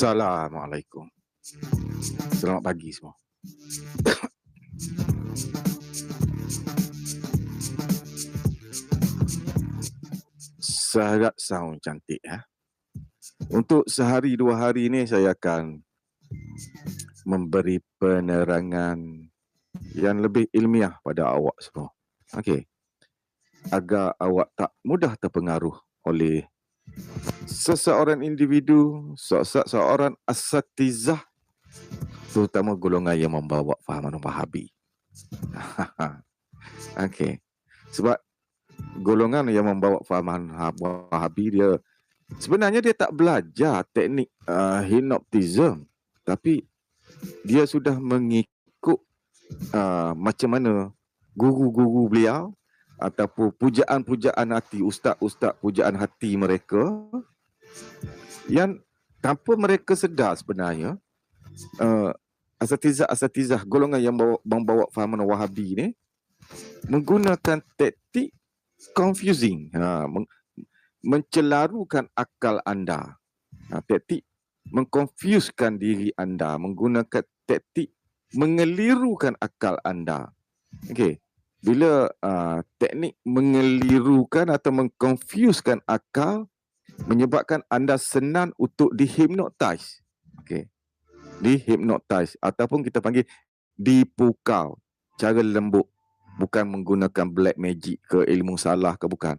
Assalamualaikum. Selamat pagi semua. Sangat sound cantik ya. Untuk sehari dua hari ini saya akan memberi penerangan yang lebih ilmiah pada awak semua. Okey. Agar awak tak mudah terpengaruh oleh seseorang individu, seorang asatizah, terutama golongan yang membawa fahaman Wahabi. Okey. Sebab golongan yang membawa fahaman Wahabi dia sebenarnya dia tak belajar teknik hypnotism, tapi dia sudah mengikut macam mana guru-guru beliau ataupun pujaan-pujaan hati, ustaz-ustaz pujaan hati mereka yang tanpa mereka sedar sebenarnya asatizah golongan yang membawa fahaman Wahabi ni menggunakan taktik confusing, mencelarukan akal anda, taktik mengkonfuskan diri anda, menggunakan taktik mengelirukan akal anda. Okey, bila teknik mengelirukan atau mengkonfuskan akal menyebabkan anda senang untuk dihipnotis. Okey, dihipnotis ataupun kita panggil dipukau cara lembut, bukan menggunakan black magic ke ilmu salah ke, bukan.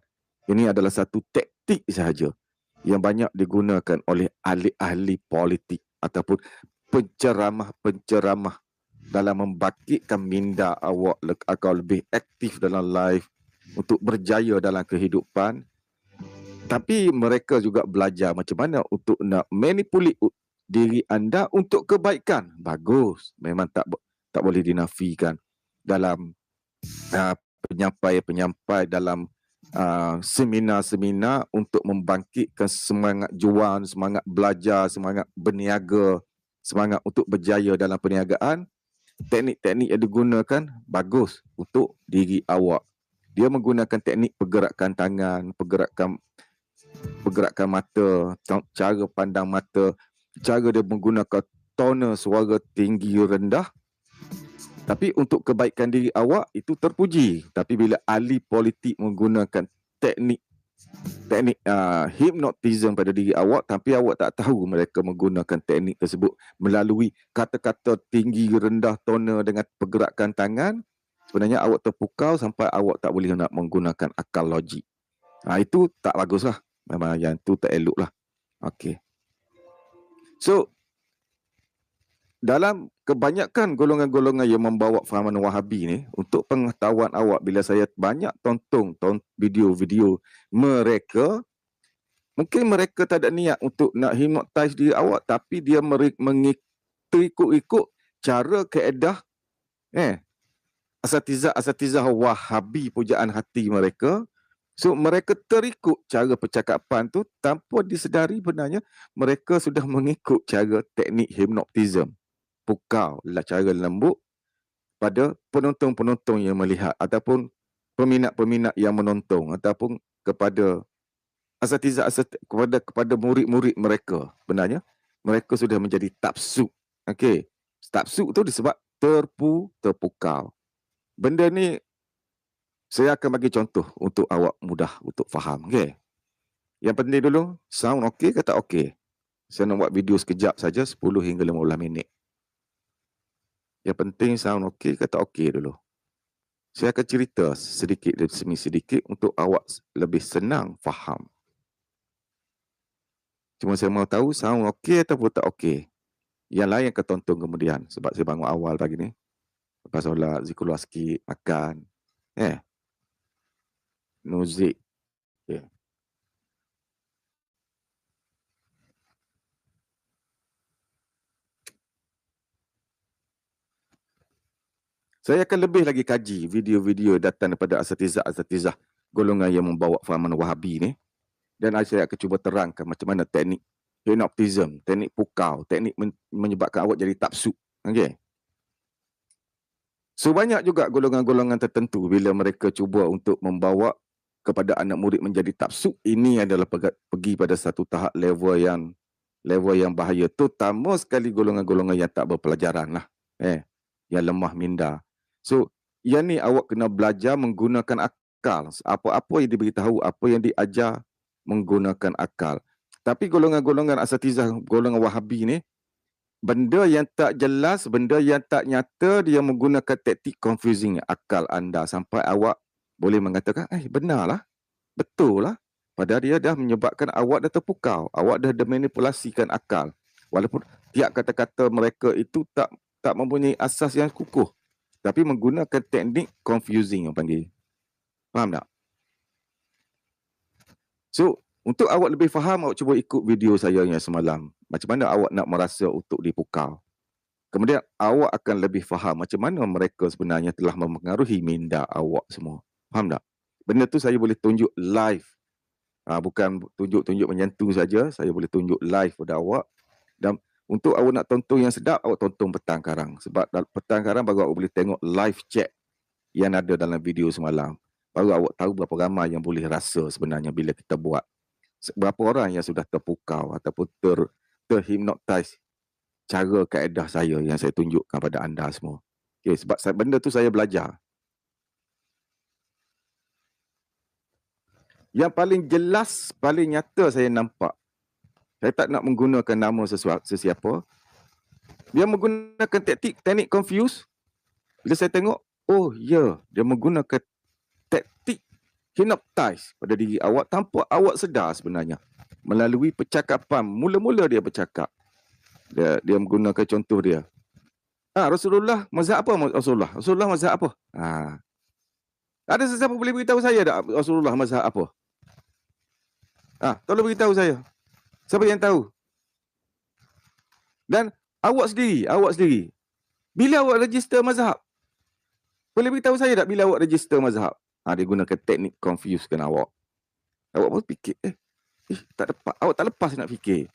Ini adalah satu taktik sahaja yang banyak digunakan oleh ahli-ahli politik ataupun penceramah-penceramah dalam membangkitkan minda awak agar lebih aktif dalam life untuk berjaya dalam kehidupan. Tapi mereka juga belajar macam mana untuk nak manipulate diri anda untuk kebaikan. Bagus, memang tak boleh dinafikan dalam penyampai-penyampai dalam seminar-seminar untuk membangkitkan semangat juang, semangat belajar, semangat berniaga, semangat untuk berjaya dalam perniagaan. Teknik-teknik yang digunakan bagus untuk diri awak. Dia menggunakan teknik pergerakan tangan, pergerakan mata, cara pandang mata, cara dia menggunakan toner suara tinggi rendah. Tapi untuk kebaikan diri awak itu terpuji. Tapi bila ahli politik menggunakan teknik hypnotism pada diri awak, tapi awak tak tahu mereka menggunakan teknik tersebut melalui kata-kata tinggi rendah toner dengan pergerakan tangan, sebenarnya awak terpukau sampai awak tak boleh nak menggunakan akal logik. Itu tak baguslah. Memang yang tu tak eloklah. Okey. So dalam kebanyakan golongan-golongan yang membawa fahaman Wahabi ni, untuk pengetahuan awak, bila saya banyak tonton video-video mereka, mungkin mereka tak ada niat untuk nak hypnotize diri awak, tapi dia ikut cara keedah asatizah Wahabi pujaan hati mereka. So mereka terikut cara percakapan tu tanpa disedari benarnya mereka sudah mengikut cara teknik hypnotism. Pukau cara lembut pada penonton-penonton yang melihat ataupun peminat-peminat yang menonton ataupun kepada asatizah kepada murid-murid mereka. Benarnya mereka sudah menjadi tapsuk. Okey. Tapsuk tu disebab terpukau. Benda ni saya akan bagi contoh untuk awak mudah untuk faham. Okey. Yang penting dulu, sound okey ke tak okey? Saya nak buat video sekejap saja, 10 hingga 15 minit. Yang penting sound okey ke tak okey dulu. Saya akan cerita sedikit demi sedikit untuk awak lebih senang faham. Cuma saya mau tahu sound okey ataupun tak okey. Yang lain akan tonton kemudian sebab saya bangun awal pagi ni. Lepas solat, zikir sikit, makan. Muzik. Okay. Saya akan lebih lagi kaji video-video datang daripada asatizah golongan yang membawa fahaman Wahabi ni. Dan saya akan cuba terangkan macam mana teknik hypnotism, teknik pukau, teknik menyebabkan awak jadi tapsuk. Okey. So banyak juga golongan-golongan tertentu bila mereka cuba untuk membawa kepada anak murid menjadi tapsuk, ini adalah pergi pada satu tahap level yang level yang bahaya. Terutama sekali golongan-golongan yang tak berpelajaran lah. Yang lemah minda. So, yang ni awak kena belajar menggunakan akal. Apa-apa yang diberitahu, apa yang diajar, menggunakan akal. Tapi golongan-golongan asatizah, golongan Wahabi ni, benda yang tak jelas, benda yang tak nyata, dia menggunakan taktik confusing akal anda sampai awak boleh mengatakan, benarlah, betul lah. Padahal dia dah menyebabkan awak dah terpukau, awak dah dimanipulasikan akal. Walaupun tiap kata-kata mereka itu tak mempunyai asas yang kukuh, tapi menggunakan teknik confusing, orang panggil. Faham tak? So, untuk awak lebih faham, awak cuba ikut video saya yang semalam. Macam mana awak nak merasa untuk dipukau. Kemudian awak akan lebih faham macam mana mereka sebenarnya telah mempengaruhi minda awak semua. Faham tak? Benda tu saya boleh tunjuk live. Bukan tunjuk-tunjuk macam tu saja, saya boleh tunjuk live pada awak. Dan untuk awak nak tonton yang sedap, awak tonton petang karang. Sebab petang karang baru awak boleh tengok live chat yang ada dalam video semalam. Baru awak tahu berapa ramai yang boleh rasa sebenarnya bila kita buat. Berapa orang yang sudah terpukau ataupun terhipnotize cara kaedah saya yang saya tunjukkan pada anda semua. Okay, sebab benda tu saya belajar. Yang paling jelas, paling nyata saya nampak, saya tak nak menggunakan nama sesiapa, dia menggunakan teknik confuse. Bila saya tengok, oh ya, dia menggunakan taktik hypnotize pada diri awak tanpa awak sedar sebenarnya. Melalui percakapan, mula-mula dia bercakap. Dia menggunakan contoh dia. Rasulullah mazhab apa Rasulullah? Rasulullah mazhab apa? Ada sesiapa boleh beritahu saya tak Rasulullah mazhab apa? Tolong beritahu saya. Siapa yang tahu? Dan awak sendiri, bila awak register mazhab? Boleh beritahu saya tak bila awak register mazhab? Dia gunakan teknik confusekan awak. Awak pun fikir, tak dapat. Awak tak lepas nak fikir.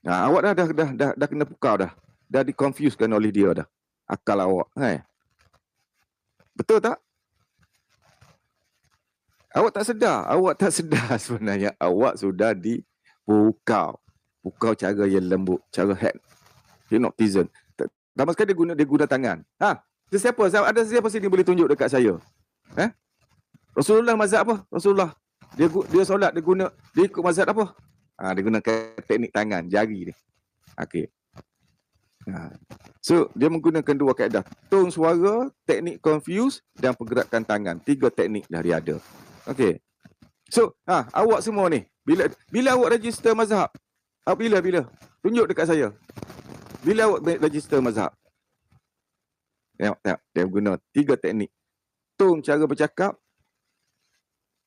Awak dah kena pukau dah. Dah diconfusekan oleh dia dah. Akal awak. Betul tak? Awak tak sedar sebenarnya awak sudah dipukau. Pukau cara yang lembut, cara hypnotism. Pertama sekali dia guna tangan. Ada siapa sini boleh tunjuk dekat saya? Rasulullah mazhab apa? Rasulullah. Dia solat, dia ikut mazhab apa? Dia gunakan teknik tangan, jari dia. Okey. So, dia menggunakan dua kaedah. Tone suara, teknik confuse dan pergerakan tangan. 3 teknik dah dia ada. Okey. So, awak semua ni, bila awak register mazhab? Bila? Tunjuk dekat saya. Bila awak register mazhab? Tengok. Dia guna 3 teknik. Tone cara bercakap,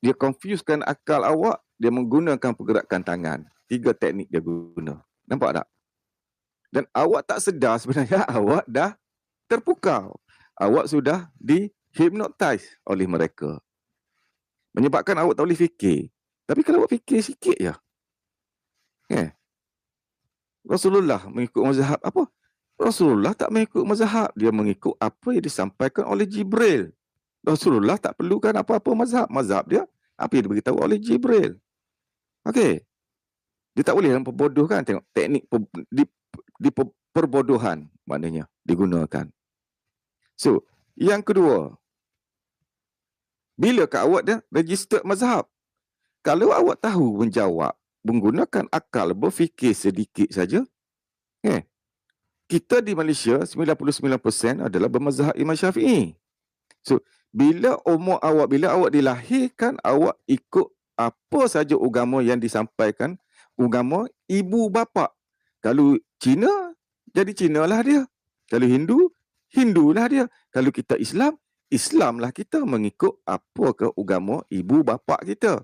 dia confusekan akal awak, dia menggunakan pergerakan tangan. 3 teknik dia guna. Nampak tak? Dan awak tak sedar sebenarnya awak dah terpukau. Awak sudah dihipnotize oleh mereka. Menyebabkan awak tak boleh fikir. Tapi kalau awak fikir sikit je. Rasulullah mengikut mazhab apa? Rasulullah tak mengikut mazhab. Dia mengikut apa yang disampaikan oleh Jibril. Rasulullah tak perlukan apa-apa mazhab. Mazhab dia, apa yang diberitahu oleh Jibril. Okey. Dia tak boleh memperbodohkan. Tengok, teknik perbodohan maknanya digunakan. So, yang kedua, bila awak dah register mazhab, kalau awak tahu menjawab, menggunakan akal, berfikir sedikit saja, kita di Malaysia 99% adalah bermazhab Imam Syafi'i. So, bila awak dilahirkan, awak ikut apa saja agama yang disampaikan, agama ibu bapa. Kalau Cina, jadi Cina lah dia. Kalau Hindu, Hindu lah dia. Kalau kita Islam, Islam lah kita mengikut apa ke agama ibu bapa kita.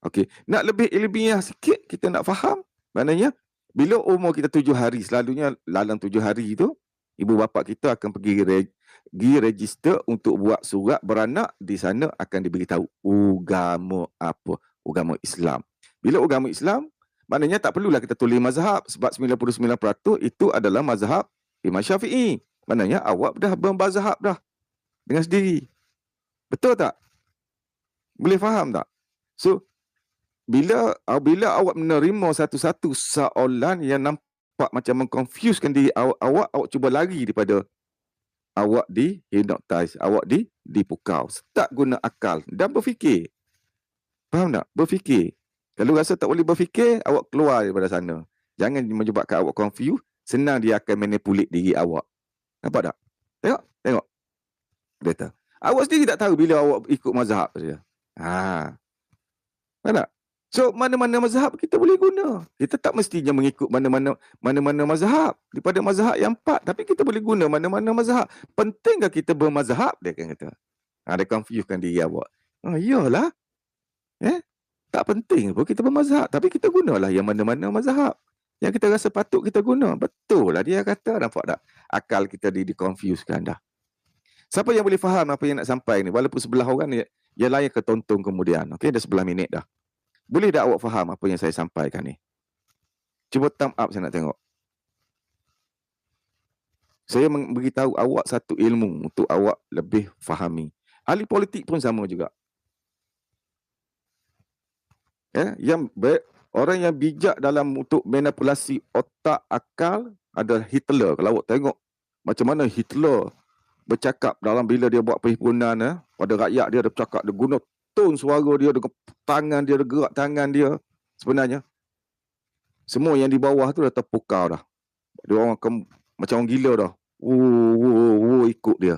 Okey, nak lebih ilmiah sikit, kita nak faham. Maknanya, bila umur kita 7 hari, selalunya dalam 7 hari itu, ibu bapa kita akan pergi register untuk buat surat beranak. Di sana akan diberitahu agama apa, agama Islam. Bila agama Islam, maknanya tak perlulah kita tulis mazhab sebab 99% itu adalah mazhab Imam Syafi'i. Maknanya awak dah bermazhab dah dengan sendiri. Betul tak? Boleh faham tak? So, bila awak menerima satu-satu soalan yang nampak macam mengconfusekan diri awak cuba lari daripada awak hypnotize, awak dipukau. Start guna akal dan berfikir. Faham tak? Berfikir. Kalau rasa tak boleh berfikir, awak keluar daripada sana. Jangan menyebabkan awak confused, senang dia akan manipulate diri awak. Nampak tak? Tengok. Data. Awak sendiri tak tahu bila awak ikut mazhab saja. Faham tak? So, mana-mana mazhab kita boleh guna. Kita tak mestinya mengikut mana-mana mazhab. Daripada mazhab yang 4. Tapi kita boleh guna mana-mana mazhab. Pentingkah kita bermazhab? Dia akan kata. Dia confusekan diri awak. Iyalah. Tak penting pun kita bermazhab. Tapi kita gunalah yang mana-mana mazhab. Yang kita rasa patut kita guna. Betul lah dia kata. Nampak tak? Akal kita diconfusekan dah. Siapa yang boleh faham apa yang nak sampai ni? Walaupun sebelah orang ni, yang lain ke tonton kemudian. Okey, dah 11 minit dah. Boleh tak awak faham apa yang saya sampaikan ni? Cuba thumb up saya nak tengok. Saya beritahu awak satu ilmu untuk awak lebih fahami. Ahli politik pun sama juga. Orang yang bijak dalam untuk manipulasi otak akal adalah Hitler. Kalau awak tengok macam mana Hitler bercakap dalam bila dia buat perhimpunan pada rakyat dia bercakap, dia guna tone suara dia dengan tangan dia, gerak tangan dia. Sebenarnya semua yang di bawah tu dah terpukau dah. Dia orang macam orang gila dah. Ikut dia.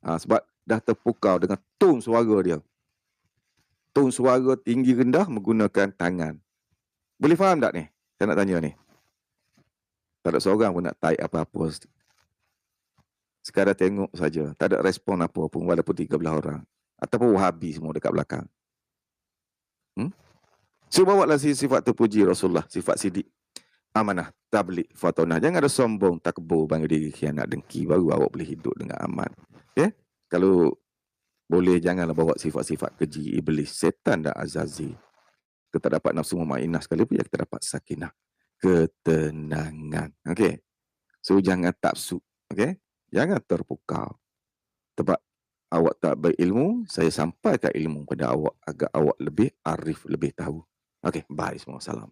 Sebab dah terpukau dengan tone suara dia. Tone suara tinggi rendah menggunakan tangan. Boleh faham tak ni? Saya nak tanya ni. Tak ada seorang pun nak type apa-apa. Sekadar tengok saja. Tak ada respon apa pun walaupun 13 orang. Ataupun Wahabi semua dekat belakang. So, bawalah sifat terpuji Rasulullah, sifat sidik, amanah, tabligh, fatonah. Jangan ada sombong, takbur, bangga diri, khianat, dengki. Baru awak boleh hidup dengan aman. Kalau boleh, janganlah bawa sifat-sifat keji, iblis, setan dan azazil. Kita dapat nafsu mutmainnah sekalipun, kita dapat sakinah, ketenangan. Okey. So, jangan tapsu. Okey. Jangan terpukau. Sebab awak tak berilmu, saya sampaikan ilmu pada awak agar awak lebih arif, lebih tahu. Okey, bye semua. Salam.